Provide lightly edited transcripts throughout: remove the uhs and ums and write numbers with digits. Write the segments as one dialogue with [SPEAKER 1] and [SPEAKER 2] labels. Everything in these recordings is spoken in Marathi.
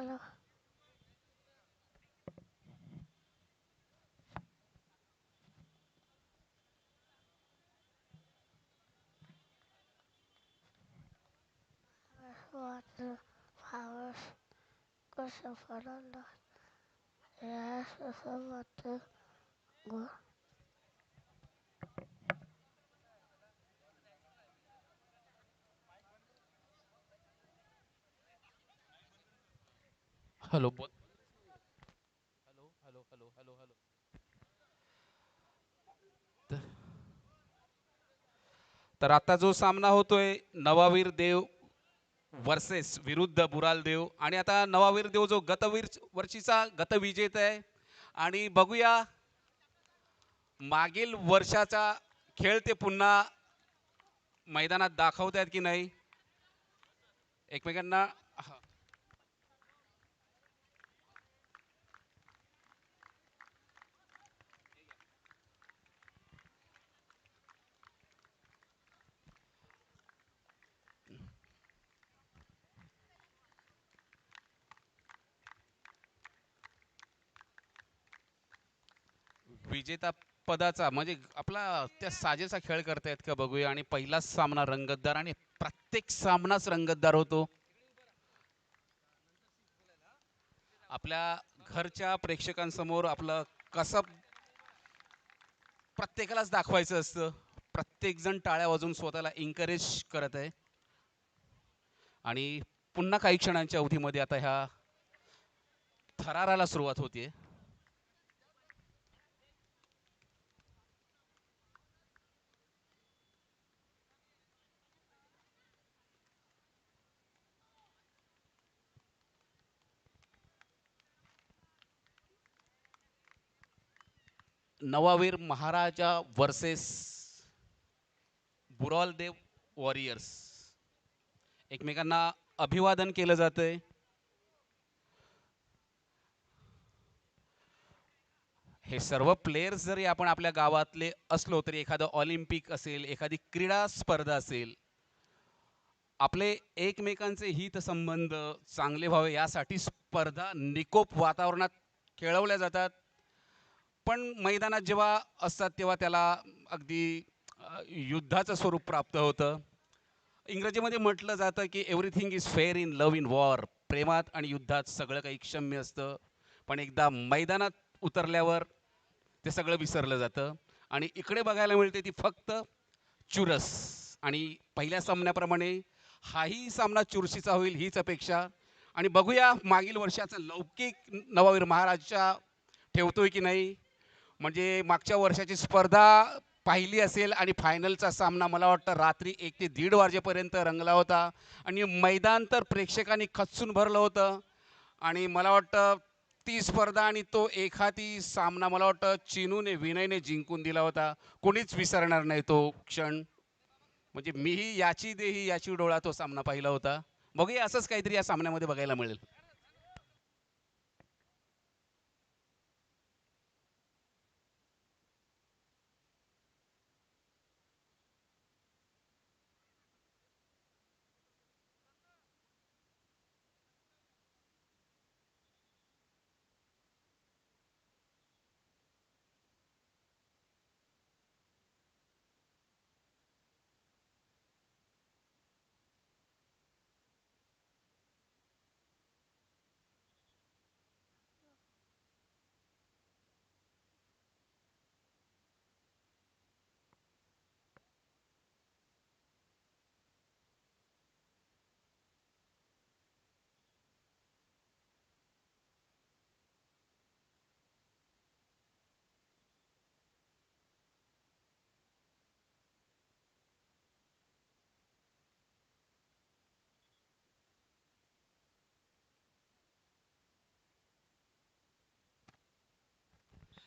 [SPEAKER 1] हॅलो. What the flowers कसं फळाला यास असं वाटतं ग.
[SPEAKER 2] हॅलो बोल. Hello hello hello hello hello. तर तर आता जो सामना होतोय नवावीर देव वर्सेस विरुद्ध बुराल देव आणि आता नवावीर देव जो गतवीर वर्षीचा गतविजेता आहे आणि बघूया मागील वर्षाचा खेळ ते पुन्हा मैदानात दाखवत आहेत की नाही एकमेकांना. हा. विजेता पदाचा म्हणजे आपला त्या साजेचा खेळ करतायत का बघूया आणि पहिलाच सामना रंगतदार आणि प्रत्येक सामनाच रंगतदार होतो. आपल्या घरच्या प्रेक्षकांसमोर आपलं कसं प्रत्येकालाच दाखवायचं असतं. प्रत्येक जण टाळ्या वाजवून स्वतःला एन्करेज करत आहे आणि पुन्हा काही क्षणांच्या अवधीमध्ये आता ह्या थराराला सुरुवात होते. नवावीर महाराजा वर्सेस बुरॉल देव वॉरियर्स एकमेकांना अभिवादन केलं जातंय. हे सर्व प्लेयर्स जरी आपण आपल्या गावातले असलो तरी एखादं ऑलिम्पिक असेल एखादी क्रीडा स्पर्धा असेल आपले एकमेकांचे हितसंबंध चांगले व्हावे यासाठी स्पर्धा निकोप वातावरणात खेळवल्या जातात. पण मैदानात जेव्हा असतात तेव्हा त्याला अगदी युद्धाचं स्वरूप प्राप्त होतं. इंग्रजीमध्ये म्हटलं जातं की everything is fair in love in war. प्रेमात आणि युद्धात सगळं काही क्षम्य असतं पण एकदा मैदानात उतरल्यावर ते सगळं विसरलं जातं आणि इकडे बघायला मिळते ती फक्त चुरस. आणि पहिल्या सामन्याप्रमाणे हाही सामना चुरशीचा होईल हीच अपेक्षा. आणि बघूया मागील वर्षाचा लौकिक नवावीर महाराजच्या ठेवतोय की नाही. म्हणजे मागच्या वर्षाची स्पर्धा पाहिली असेल आणि फायनलचा सामना मला वाटतं रात्री 1 ते 1:30 वाजेपर्यंत रंगला होता आणि मैदान तर प्रेक्षकांनी खच्चून भरलं होतं. आणि मला वाटतं ती स्पर्धा आणि तो एखादी सामना मला वाटतं चिनूने विनयने जिंकून दिला होता. कोणीच विसरणार नाही तो क्षण. म्हणजे मीही याची देही याची डोळा तो सामना पाहिला होता. बघूया असंच काहीतरी या सामन्यामध्ये बघायला मिळेल.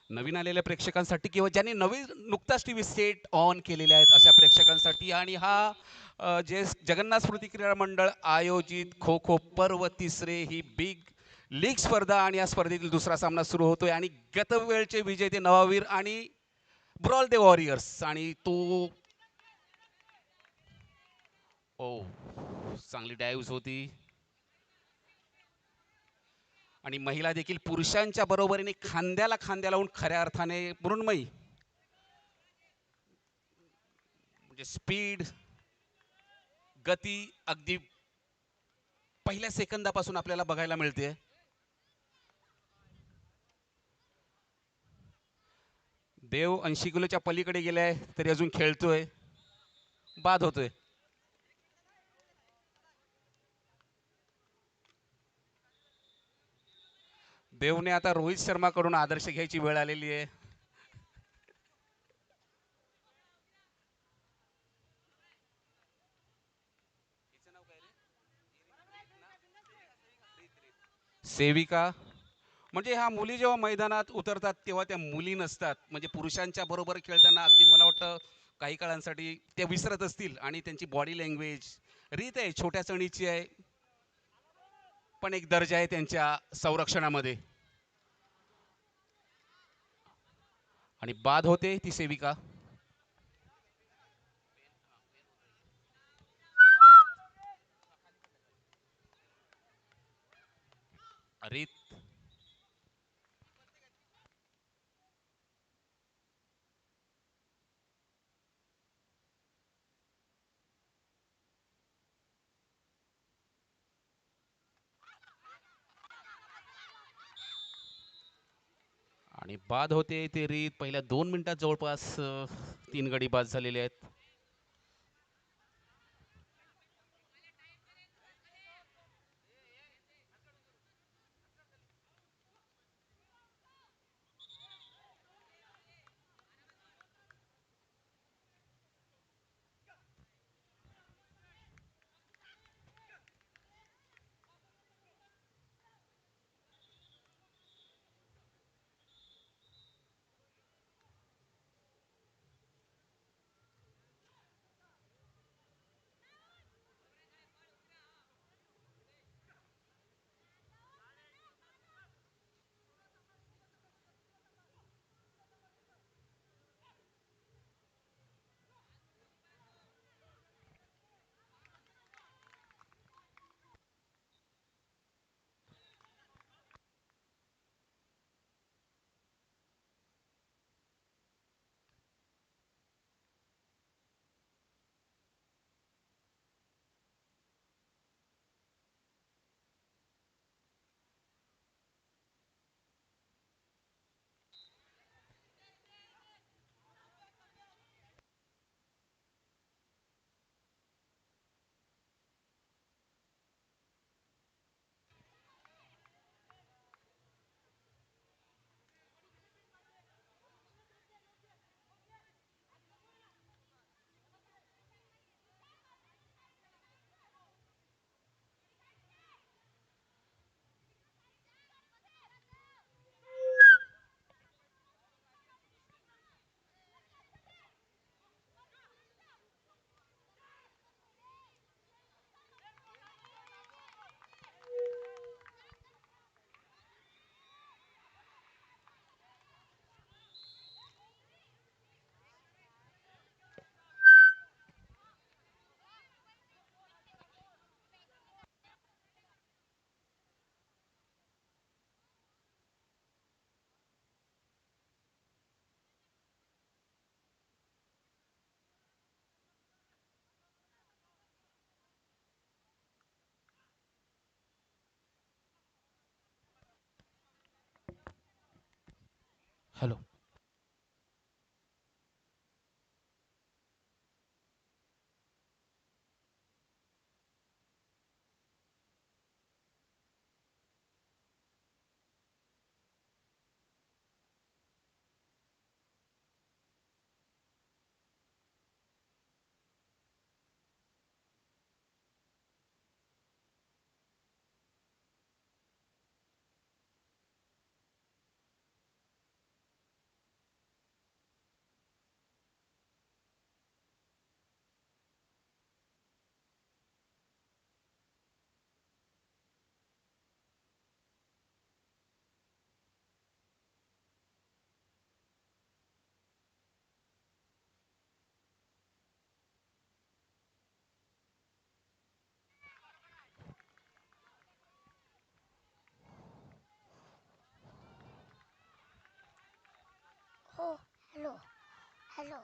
[SPEAKER 2] नवीन आलेल्या प्रेक्षकांसाठी किंवा ज्यांनी नवीन नुकताच टी व्ही सेट ऑन केलेले आहेत अशा प्रेक्षकांसाठी आणि हा जे जगन्नाथ स्मृती क्रीडा मंडळ आयोजित खो खो पर्व तिसरे ही बिग लीग स्पर्धा आणि या स्पर्धेतील दुसरा सामना सुरू होतोय आणि गतवेळचे विजेते नवावीर आणि ब्रॉल दे वॉरियर्स आणि तो ओ चांगली डायव्स होती. आणि महिला देखील पुरुषांच्या बरोबरीने खांद्याला खांद्या लावून खऱ्या अर्थाने मृण्मयी म्हणजे स्पीड, गती अगदी पहिल्या सेकंदापासून आपल्याला बघायला मिळते. देव 80 किलोच्या पलीकडे गेलाय तरी अजून खेळतोय, बाद होतोय. देवने आता रोहित शर्माकडून आदर्श घ्यायची वेळ आलेली आहे. सेविका म्हणजे ह्या मुली जेव्हा मैदानात उतरतात तेव्हा त्या मुली नसतात. म्हणजे पुरुषांच्या बरोबर खेळताना अगदी मला वाटतं काही काळांसाठी ते विसरत असतील आणि त्यांची बॉडी लँग्वेज रीत आहे, छोट्या चणीची आहे, पण एक दर्जा आहे त्यांच्या संरक्षणामध्ये. आणि बाद होते ती सेविका. रीत आणि बाद होते ते रीत. पहिल्या 2 मिनिटात जवळपास 3 गडी बाद झालेले आहेत. हॅलो.
[SPEAKER 1] Hello hello.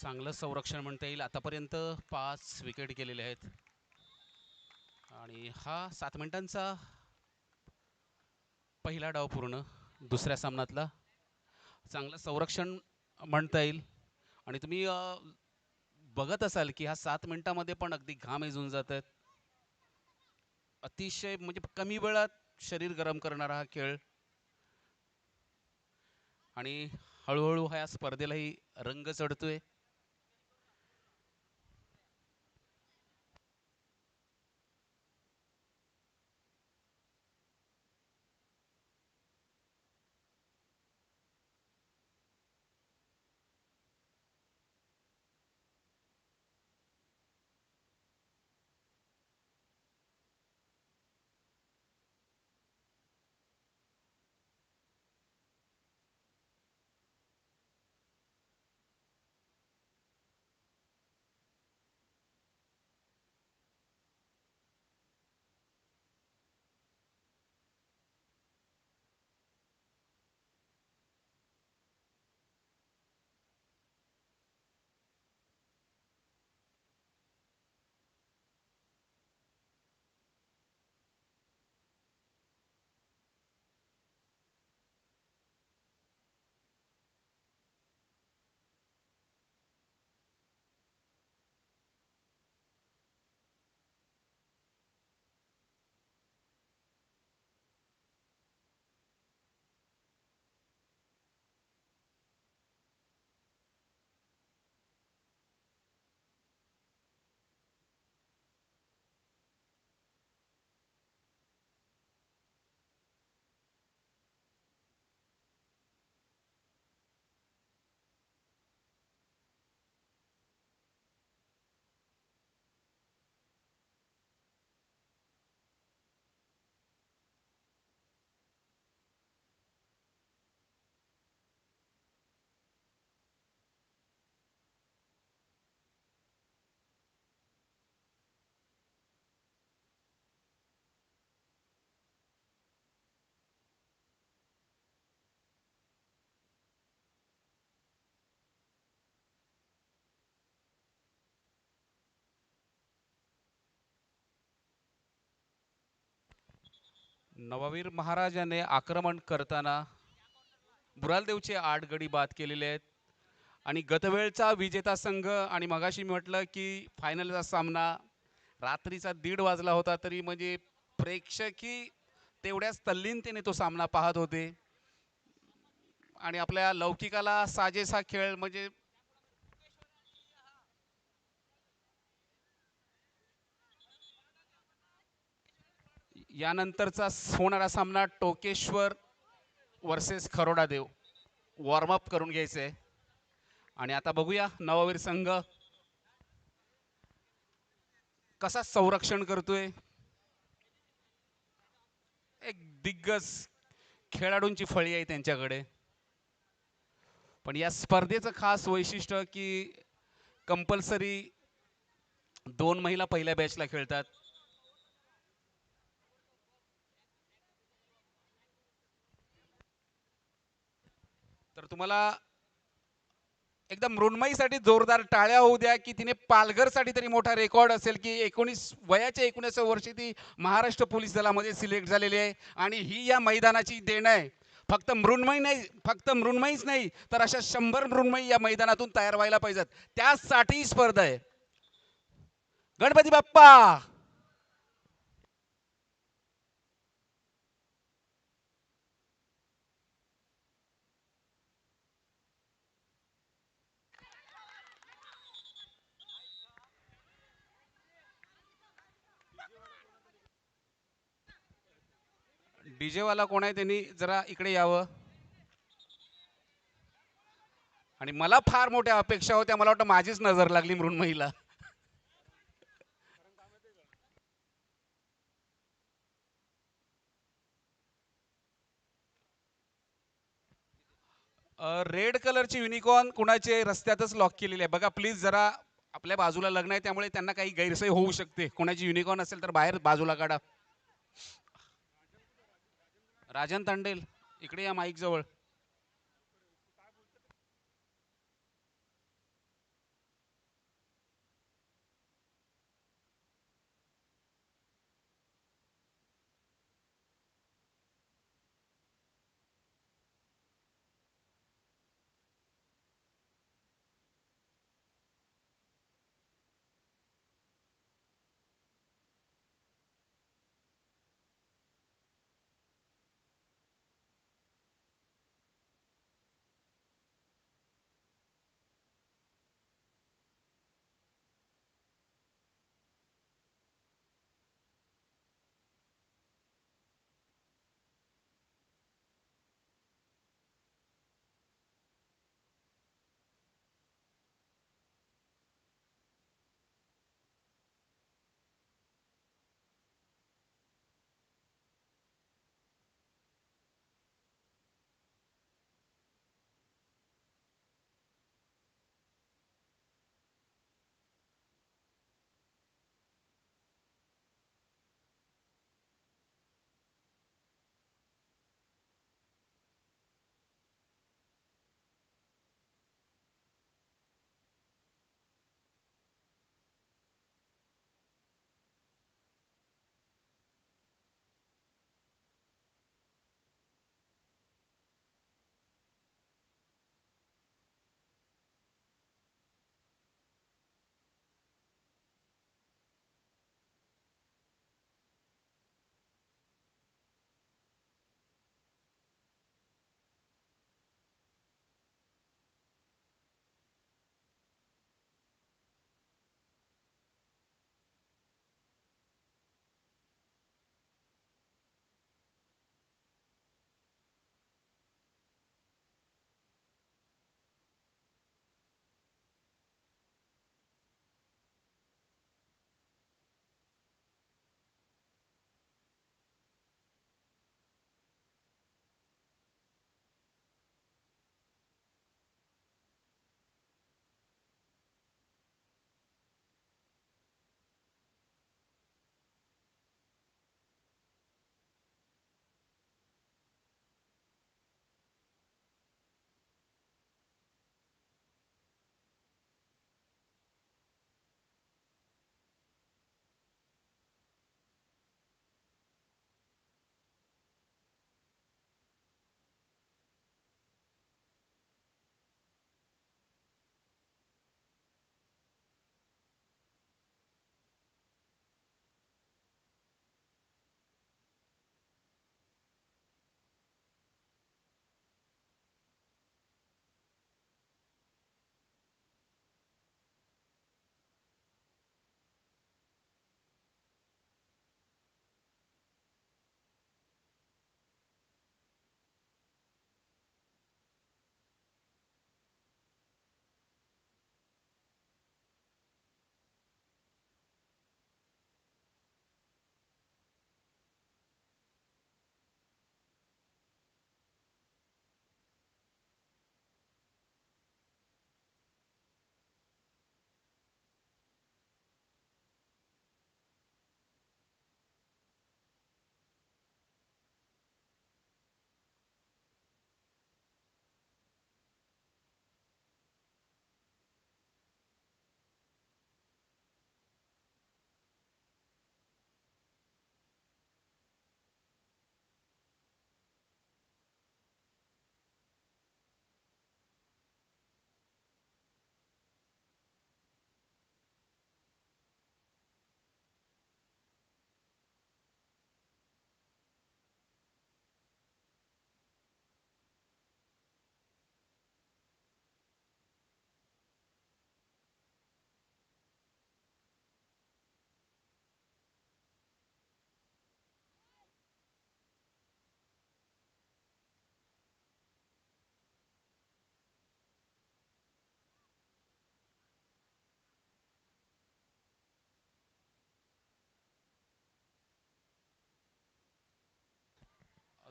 [SPEAKER 2] चांगलं संरक्षण म्हणता येईल. आतापर्यंत 5 विकेट गेलेले आहेत आणि हा 7 मिनिटांचा पहिला डाव पूर्ण दुसऱ्या सामन्यातला. चांगलं संरक्षण म्हणता येईल. आणि तुम्ही बघत असाल की ह्या 7 मिनिटांमध्ये पण अगदी घाम इजून जात आहेत. अतिशय म्हणजे कमी वेळात शरीर गरम करणारा हा खेळ आणि हळूहळू ह्या स्पर्धेलाही रंग चढतोय. नवावीर महाराजाने आक्रमण करताना बुरालदेवचे 8 गडी बाद केलेले आहेत आणि गतवेळचा विजेता संघ आणि मगाशी म्हटलं की फायनलचा सामना रात्रीचा 1:30 वाजला होता तरी म्हणजे प्रेक्षकही तेवढ्याच तल्लीनतेने तो सामना पाहत होते आणि आपल्या लौकिकाला साजेसा खेळ म्हणजे यानंतरचा होणारा सामना टोकेश्वर वर्सेस खरोडा देव वॉर्मअप करून घ्यायचे आणि आता बघूया नववीर संघ कसा संरक्षण करतोय. एक दिग्गज खेळाडूंची फळी आहे त्यांच्याकडे पण या स्पर्धेचं खास वैशिष्ट्य की कंपल्सरी 2 महिला पहिल्या बॅचला खेळतात तर तुम्हाला एकदम मृण्मयीसाठी जोरदार टाळ्या होऊ द्या की तिने पालघरसाठी तरी मोठा रेकॉर्ड असेल की वयाच्या 19व्या वर्षी ती महाराष्ट्र पोलीस दलामध्ये सिलेक्ट झालेली आहे आणि ही या मैदानाची देण आहे. फक्त मृण्मयीच नाही तर अशा 100 मृण्मयी या मैदानातून तयार व्हायला पाहिजेत. त्यासाठी ही स्पर्धा आहे. गणपती बाप्पा. डीजे वाला कोण आहे, त्यांनी जरा इकडे यावं. आणि मला फार मोठ्या अपेक्षा होत्या, मला वाटतं माझीच नजर लागली मृण्मयीला. रेड कलरची युनिकॉर्न कुणाचे रस्त्यातच लॉक केलेली आहे बघा प्लीज. जरा आपल्या बाजूला लग्न आहे त्यामुळे त्यांना काही गैरसोय होऊ शकते. कोणाची युनिकॉर्न असेल तर बाहेर बाजूला काढा. राजन तांडेल इकडे या माईक जवळ.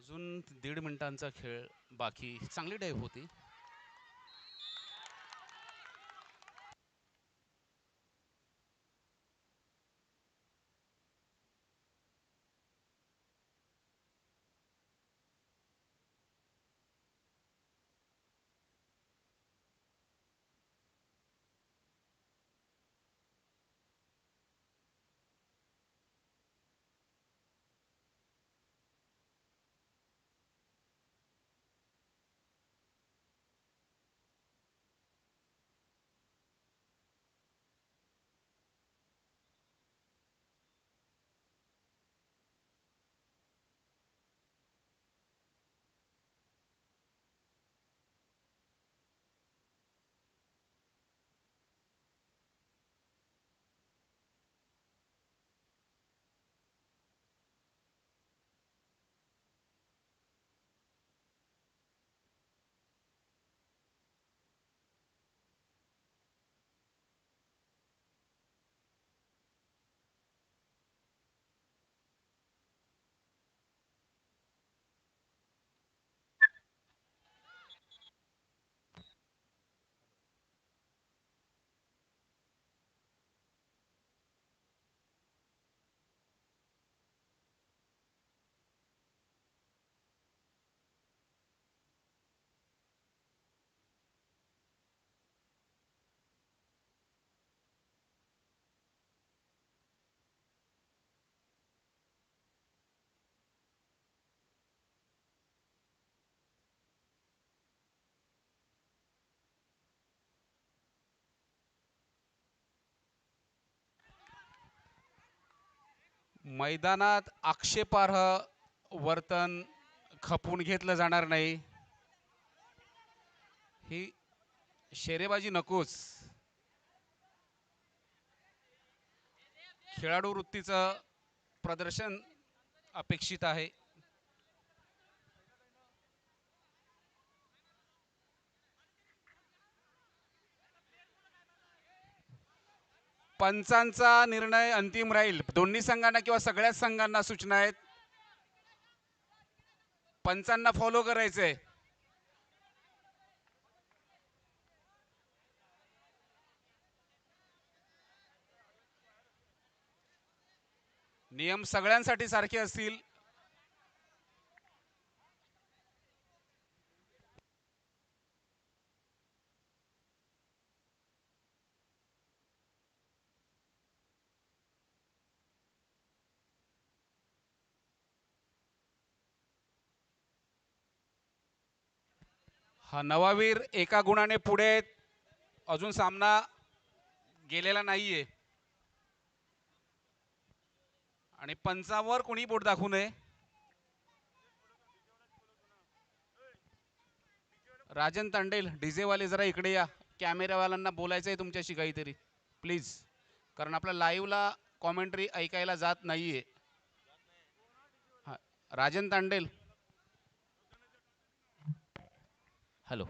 [SPEAKER 2] अजून 1.5 मिनिटांचा खेळ बाकी. चांगली डाईव्ह होती. मैदानात आक्षेपार्ह वर्तन खपून घेतलं जाणार नाही. ही शेरेबाजी नकोच. खेळाडू वृत्तीचं प्रदर्शन अपेक्षित आहे. पंचांचा निर्णय अंतिम राहील. दोन्ही संघांना किंवा सगळ्याच संघांना सूचना आहेत. पंचांना फॉलो करायचंय. नियम सगळ्यांसाठी सारखे असतील. हा नवावीर एका गुणाने पुढे. अजून सामना गेलेला नाहीये आणि पंचावर कोणी बोट दाखवू नये. राजन तांडेल डीजे वाले जरा इकडे या. कॅमेरावाल्यांना बोलायचं आहे तुमच्याशी काहीतरी प्लीज, कारण आपल्या लाईव्हला कॉमेंट्री ऐकायला जात नाहीये. हा, राजन तांडेल. हॅलो.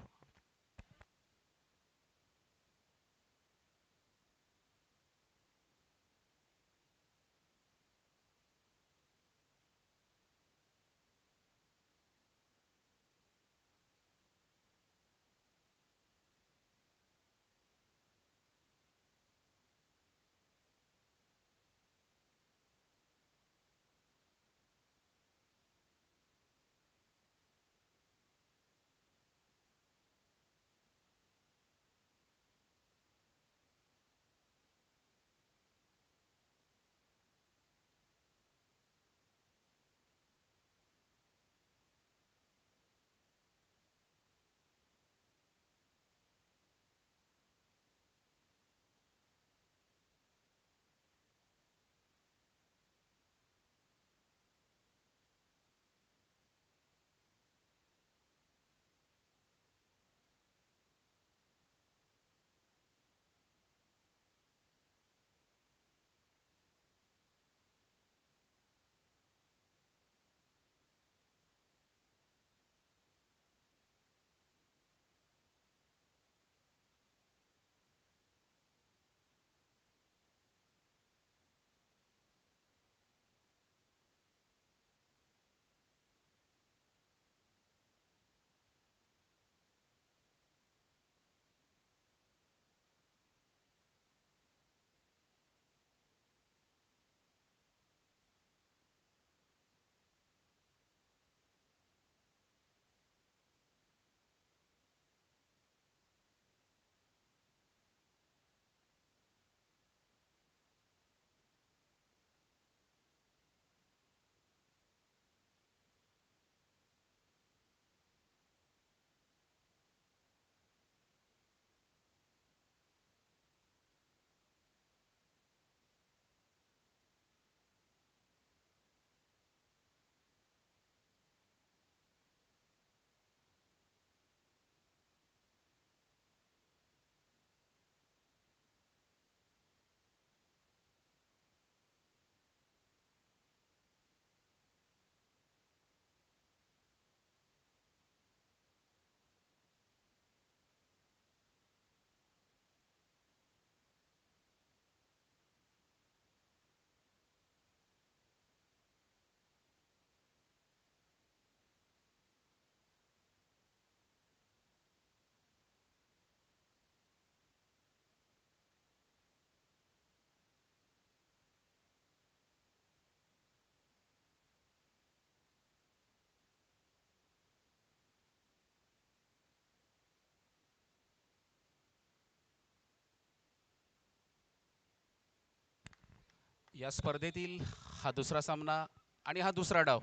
[SPEAKER 2] या स्पर्धेतील हा दुसरा सामना आणि हा दुसरा डाव.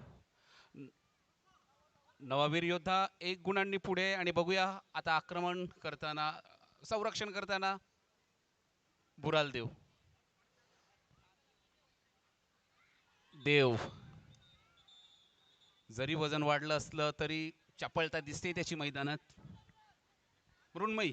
[SPEAKER 2] नवावीर योद्धा 1 गुणांनी पुढे आणि बघूया आता आक्रमण करताना, संरक्षण करताना बुराल देव. देव जरी वजन वाढलं असलं तरी चपळता दिसते त्याची मैदानात. मृण्मयी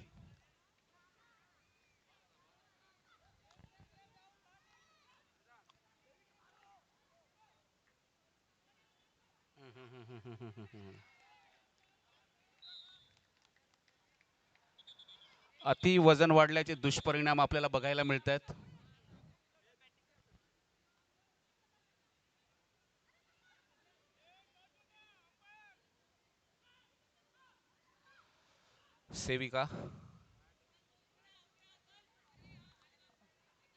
[SPEAKER 2] अति वजन वाढल्याचे दुष्परिणाम आपल्याला बघायला मिळतात. सेविका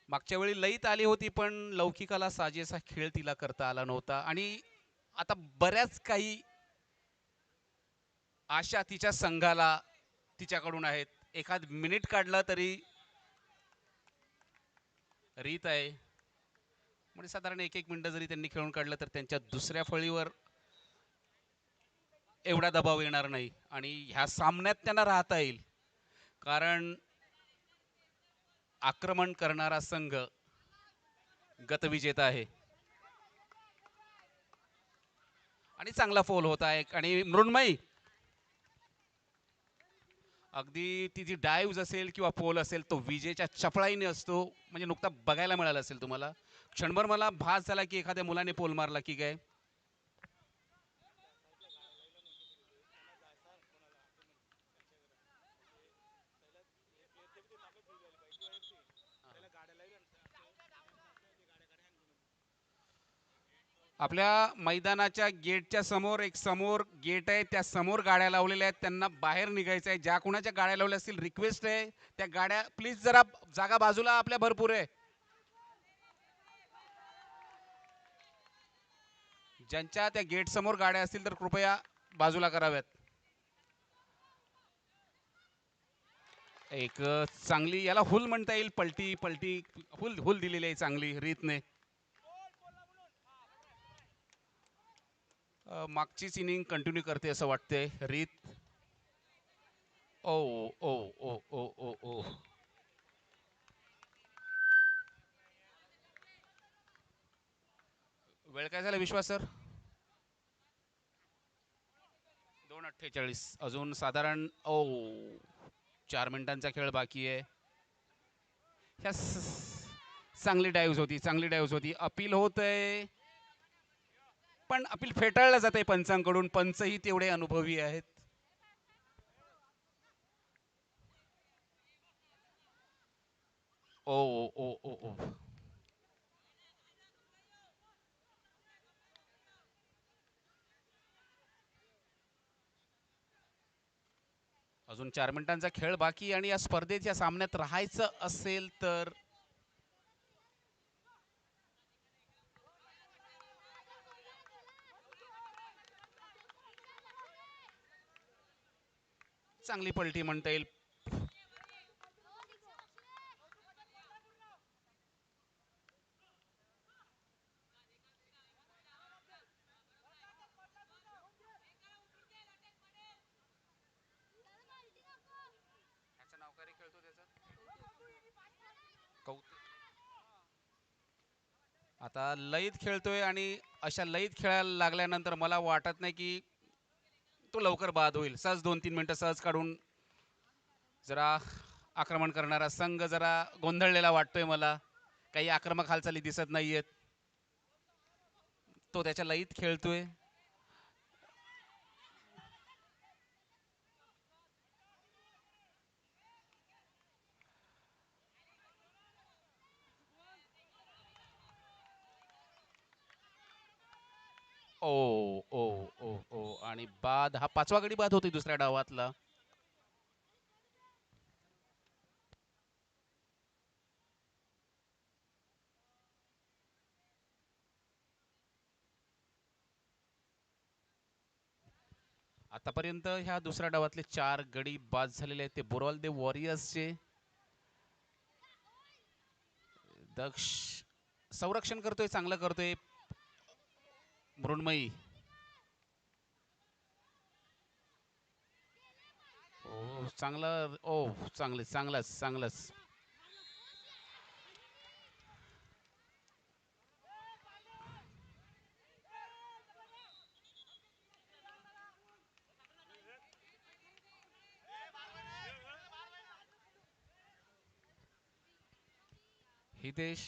[SPEAKER 2] मागच्या वेळी लईत आली होती पण लौकिकाला साजेसा खेळ तिला करता आला नव्हता आणि आता बऱ्याच काही आशा तिच्या संघाला तिच्याकडून आहेत. एखाद मिनिट काढला तरी रीत आहे म्हणजे साधारण 1-1 मिनिट जरी त्यांनी खेळून काढलं तर त्यांच्या दुसऱ्या फळीवर एवढा दबाव येणार नाही आणि ह्या सामन्यात त्यांना राहता येईल कारण आक्रमण करणारा संघ गतविजेता आहे. आणि चांगला फोल होत आहे आणि मृण्मयी अगदी ती जी डाईव्ह असेल किंवा पोल असेल तो विजेच्या चपळाईने असतो म्हणजे नुकता बघायला मिळाला असेल तुम्हाला. क्षणभर मला भास झाला की एखाद्या मुलाने पोल मारला की काय. आपल्या मैदानाच्या गेटच्या समोर एक समोर गेट आहे, त्या समोर गाड्या लावलेल्या आहेत. त्यांना बाहेर निघायचं आहे. ज्या कुणाच्या गाड्या लावल्या असतील रिक्वेस्ट आहे त्या गाड्या प्लीज जरा जागा बाजूला आपल्या भरपूर आहे. ज्यांच्या त्या गेट समोर गाड्या असतील तर कृपया बाजूला कराव्यात. एक चांगली याला हुल म्हणता येईल, पलटी पलटी हुल हुल दिलेली आहे चांगली रीतने. मागचीच इनिंग कंटिन्यू करते असं वाटतंय रीत. ओ ओ ओ ओ ओ ओ वेळ काय झाला विश्वास सर? 2:48 अजून साधारण 4 मिनिटांचा खेळ बाकी आहे. ह्या चांगली डाईव्ह होती, चांगली डाईव्ह होती. अपील होतंय पण अपील फेटाळलं जात पंचांकडून. पंचही तेवढे अनुभवी आहेत. ओ ओ ओ ओ अजून 4 मिनिटांचा खेळ बाकी आणि या स्पर्धेच्या सामन्यात राहायचं असेल तर चांगली पलटी म्हणता येईल. आता लईत खेळतोय आणि अशा लईत खेळायला लागल्यानंतर मला वाटत नाही की तो लवकर बाद होईल. सहज 2-3 मिनिटं सहज काढून जरा आक्रमण करणारा संघ जरा गोंधळलेला वाटतोय मला. काही आक्रमक हालचाली दिसत नाहीयेत. तो त्याच्या लईत खेळतोय. ओ ओ ओ ओ आणि बाद, हा 5वा गडी बाद होतोय दुसऱ्या डावातला. आतापर्यंत ह्या दुसऱ्या डावातले 4 गडी बाद झालेले आहेत ते बोरॉल दे वॉरियर्सचे. दक्ष संरक्षण करतोय, चांगलं करतोय मृण्मयी. ओ चांगलं, ओ चांगलं, चांगलंच चांगलंच. हितेश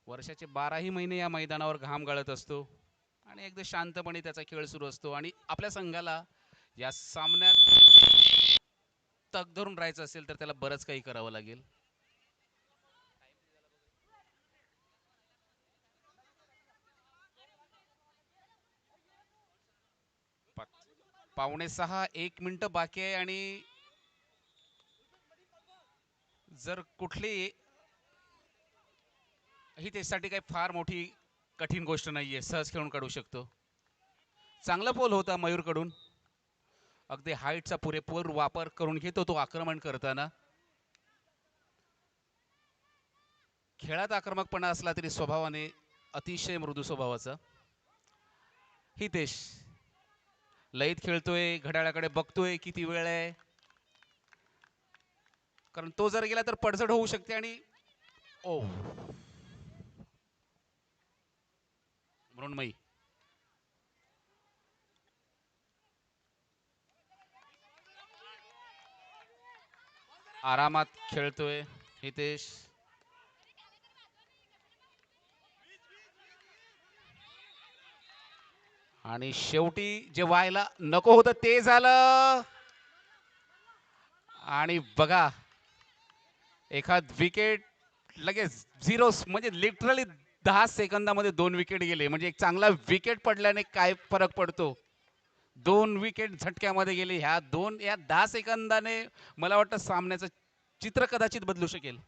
[SPEAKER 2] वर्षाचे 12ही महिने या मैदानावर घाम गाळत असतो आणि एकदा शांतपणे त्याचा खेळ सुरू असतो. आणि आपल्या संघाला या सामन्यात तग धरून राहायचं असेल तर त्याला बरंच काही करावं लागेल. पावणे सहा, 1 मिनिट बाकी आहे. आणि जर कुठली ही त्याच्यासाठी काही फार मोठी कठीण गोष्ट नाहीये, सहज खेळून काढू शकतो. चांगला पोल होता मयूरकडून, अगदी हाईटचा पुरेपूर वापर करून घेतो तो आक्रमण करताना. खेळात आक्रमकपणा असला तरी स्वभावाने अतिशय मृदू स्वभावाचा. हितेश लयीत खेळतोय, घड्याळाकडे बघतोय किती वेळ आहे, कारण तो जर गेला तर पडझड होऊ शकते. आणि ओ मृण्मयी आरामात खेळतोय हितेश. आणि शेवटी जे व्हायला नको होतं ते झालं. आणि बघा, एखाद विकेट लगेच झिरो, म्हणजे लिटरली 10 सेकंदामध्ये 2 विकेट गेले. म्हणजे एक चांगला विकेट पडल्याने काय फरक पडतो, 2 विकेट झटक्यामध्ये गेले. या 10 सेकंदाने मला वाटतं सामन्याचं चित्र कदाचित बदलू शकेल.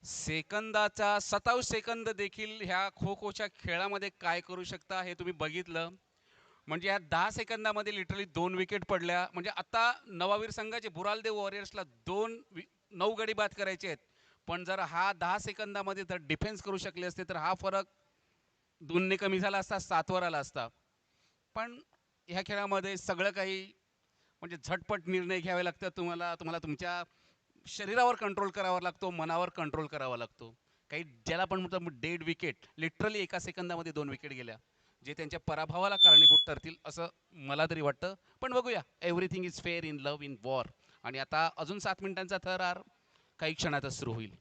[SPEAKER 2] सेकंदाचा 27 सेकंद देखील ह्या खो खोच्या खेळामध्ये काय करू शकता हे तुम्ही बघितलं. म्हणजे या 10 सेकंदामध्ये लिटरली 2 विकेट पडल्या. म्हणजे आता नवावीर संघाचे बुरालदेव वॉरियर्सला 9 गडी बाद करायचे आहेत. पण जर हा 10 सेकंदामध्ये जर डिफेन्स करू शकले असते तर हा फरक 2ने कमी झाला असता, 7वर आला असता. पण ह्या खेळामध्ये सगळं काही म्हणजे झटपट निर्णय घ्यावे लागतात. तुम्हाला तुम्हाला तुमच्या शरीरावर कंट्रोल करावा लागतो, मनावर कंट्रोल करावा लागतो. काही ज्याला पण म्हणतो डेड विकेट, लिटरली 1 सेकंदामध्ये 2 विकेट गेल्या, जे त्यांच्या पराभवाला कारणीभूत ठरतील असं मला तरी वाटतं. पण बघूया, everything is fair in love in war. आणि आता अजून 7 मिनिटांचा थरार काही क्षणातच सुरू होईल.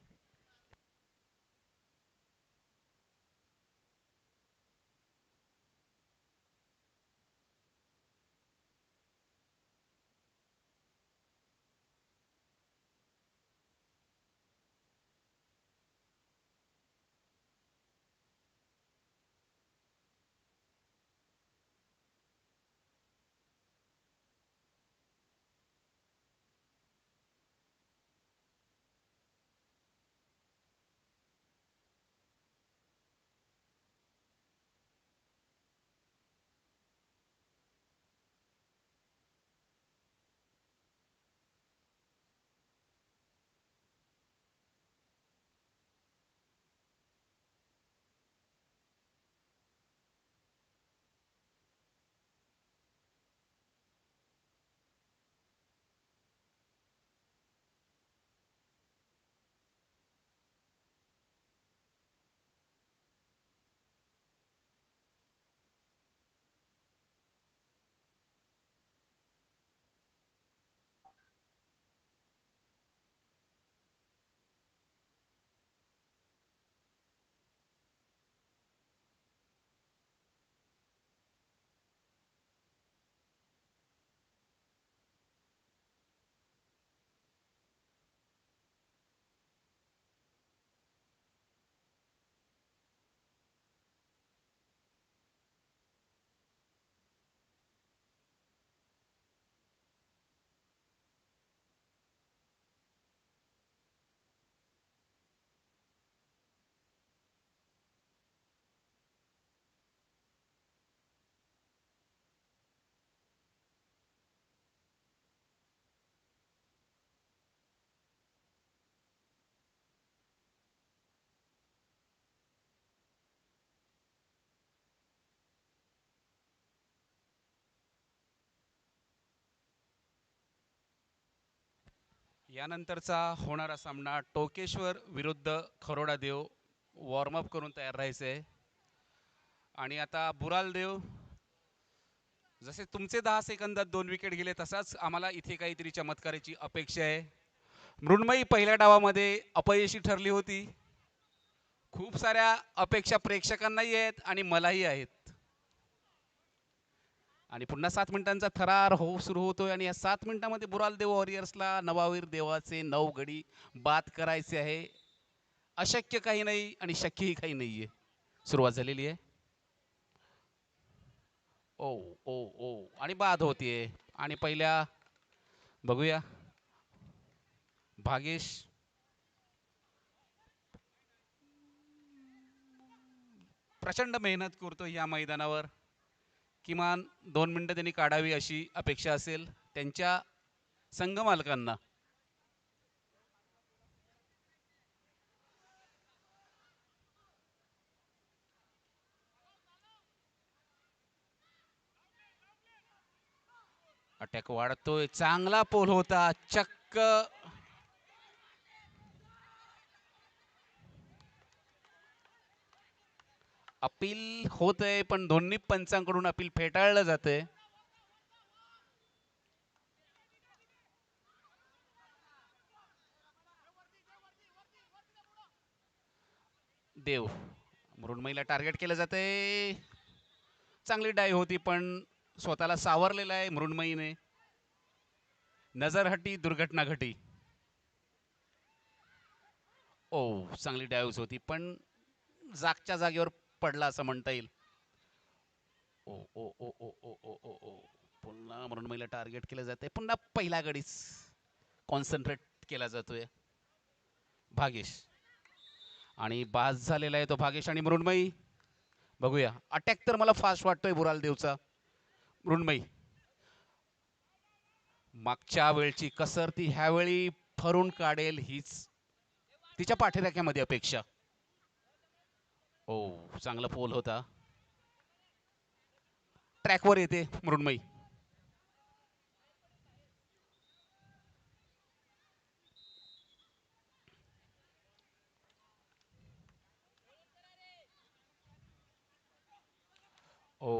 [SPEAKER 2] यानंतरचा होणारा सामना टोकेश्वर विरुद्ध खरोडा देव. वॉर्मअप करून तयार राहायचंय. आणि आता बुराल देव, जसे तुमचे 10 सेकंदात 2 विकेट गेले तसाच आम्हाला इथे काहीतरी चमत्काराची अपेक्षा आहे. मृण्मयी पहिल्या डावामध्ये अपयशी ठरली होती. खूप साऱ्या अपेक्षा प्रेक्षकांनाही आहेत आणि मलाही आहेत. आणि पुन्हा 7 मिनिटांचा थरार सुरू होतोय आणि या 7 मिनिटांमध्ये बुराल देव वॉरियर्सला नवावीर देवाचे 9 गडी बाद करायचे आहे. अशक्य काही नाही आणि शक्यही काही नाहीये. सुरुवात झालेली आहे. ओ ओ ओ आणि बाद होतीये. आणि पहिल्या बघूया भागेश प्रचंड मेहनत करतो या मैदानावर. किमान 2 मिनिटं त्यांनी काढावी अशी अपेक्षा असेल त्यांच्या संघ मालकांना. अटॅक वाढतोय. चांगला पोल होता. चक्क अपील होतंय पण दोन्ही पंचांकडून अपील फेटाळलं जातंय. देव मृण्मयीला टार्गेट केलं जातंय. चांगली डाय होती पण स्वतःला सावरलेला आहे मृण्मयीने. नजर हटी दुर्घटना घटी. ओ चांगली डायव्स होती पण जागच्या जागेवर पडला असं म्हणता येईल. ओ ओ ओ ओ ओ ओ ओ ओ पुन्हा मृण्मयीला टार्गेट केलं जाते. पुन्हा पहिला गडीच कॉन्सन्ट्रेट केला जातोय. भागेश आणि बास झालेला आहे तो भागेश आणि मृण्मयी. बघूया अटॅक तर मला फास्ट वाटतोय बुराल देवचा. मृण्मयी मागच्या वेळची कसर ती ह्यावेळी भरून काढेल हीच तिच्या पाठीराख्यामध्ये अपेक्षा. ओ चांगला पोल होता. ट्रॅकवर येते मृण्मयी. ओ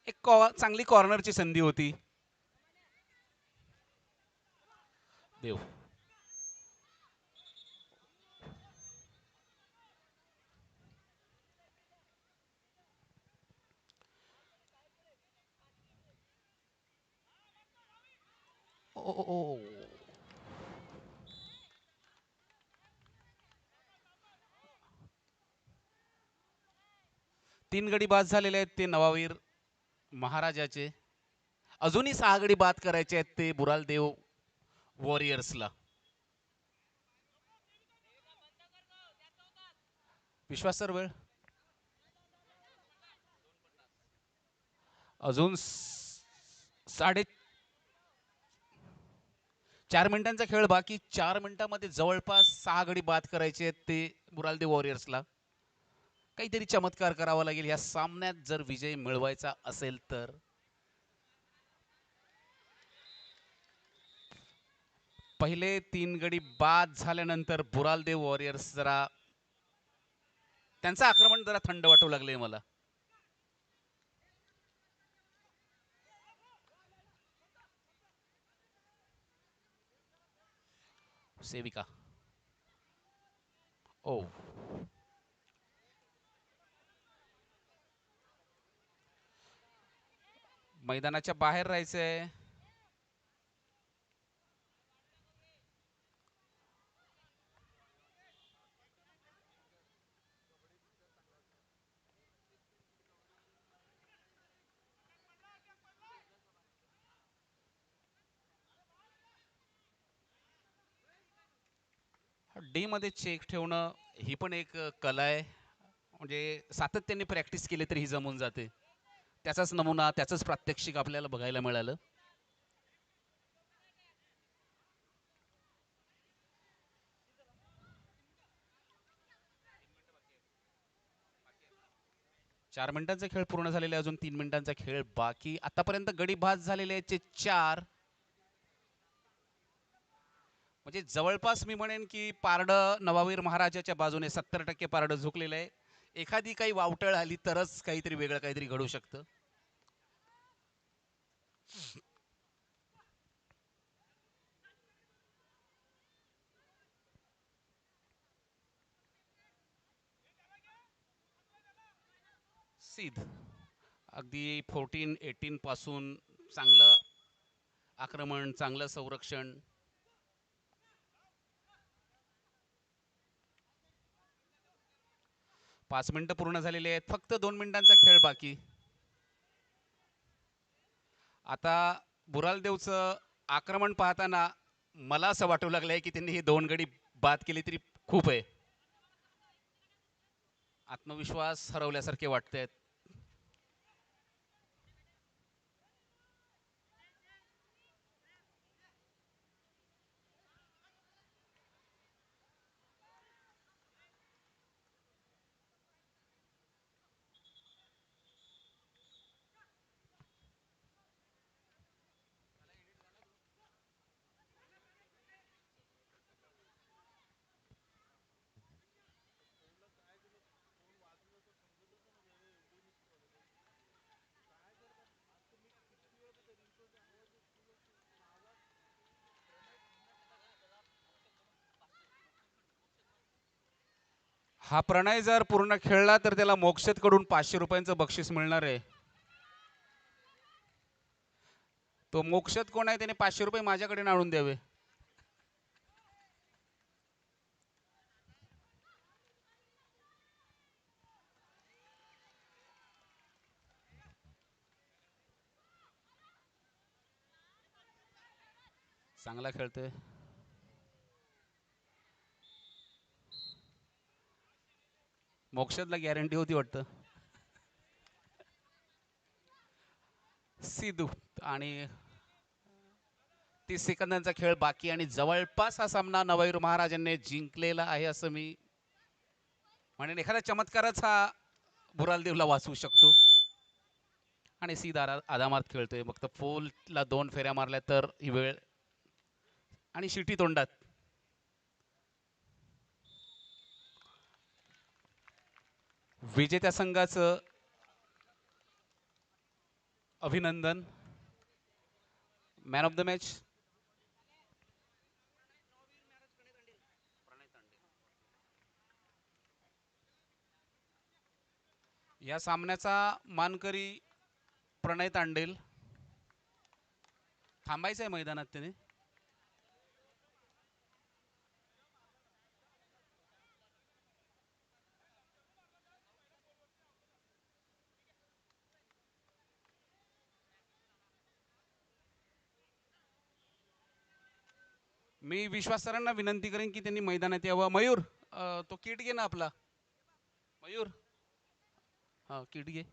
[SPEAKER 2] एक चांगली कॉर्नरची संधी होती. देव ओ ओ ओ 3 गडी बाद झालेले आहेत ते नवावीर महाराजाचे. अजूनही 6 गडी बाद करायचे आहेत ते बुराल देव वॉरियर्सला. विश्वास सर वेळ अजून 4.5 मिनिटांचा खेळ बाकी. 4 मिनिटांमध्ये जवळपास 6 गडी बाद करायचे आहेत ते बुराल देव वॉरियर्सला. काहीतरी चमत्कार करावा लागेल या सामन्यात जर विजय मिळवायचा असेल तर. पहिले 3 गडी बाद झाल्यानंतर बुराल देव वॉरियर्स जरा त्यांचं आक्रमण जरा थंड वाटू लागले मला. सेविका ओ मैदानाच्या बाहेर राहायचंय. डी मध्ये चेक ठेवणं ही पण एक कला आहे. म्हणजे सातत्याने प्रॅक्टिस केली तरी ही जमून जाते. त्याचाच नमुना त्याचंच प्रात्यक्षिक आपल्याला बघायला मिळालं. चार मिनिटांचा खेळ पूर्ण झालेला आहे. अजून 3 मिनिटांचा खेळ बाकी. आतापर्यंत गडी बाद झालेले आहेत 4. म्हणजे जवळपास मी म्हणेन की पारडं नवावीर महाराजाच्या बाजूने 70% पारडं झुकलेलं आहे. एखादी काही वावटळ आली तरच काहीतरी वेगळं काहीतरी घडू शकतं. सिद्ध अगदी 14-18 पासून चांगलं आक्रमण, चांगलं संरक्षण. 5 मिनिटं पूर्ण झालेली आहेत, फक्त 2 मिनिटांचा खेळ बाकी. आता बुरालदेवचं आक्रमण पाहताना मला असं वाटू लागलंय की त्यांनी हे 2 गडी बाद केली तरी खूप आहे. आत्मविश्वास हरवल्यासारखे वाटतंय. हा प्रणय जर पूर्ण खेळला तर त्याला मोक्षद कडून 500 रुपयांचं बक्षीस मिळणार आहे. तो मोक्षद कोण आहे, त्याने 500 रुपये माझ्याकडे आणून द्यावे. चांगला खेळतोय. मोक्षदला गॅरंटी होती वाटतं. सिद्धू आणि 30 सेकंदांचा खेळ बाकी आणि जवळपास हा सामना नवाईर महाराजांनी जिंकलेला आहे असं मी म्हणेन. एखादा चमत्कारच हा बुरालदेवला वाचवू शकतो. आणि सीधा आदामात खेळतोय. फक्त पोलला 2 फेऱ्या मारल्या तर ही वेळ आणि शिटी तोंडात. विजेत्या संघाचं अभिनंदन. मॅन ऑफ द मॅच या सामन्याचा मानकरी प्रणय तांडेल. थांबायचं आहे मैदानात त्याने. मी विश्वास सरांना विनंती करेन की त्यांनी मैदानात यावं. मयूर तो किट घे ना आपला. मयूर हा किट घे.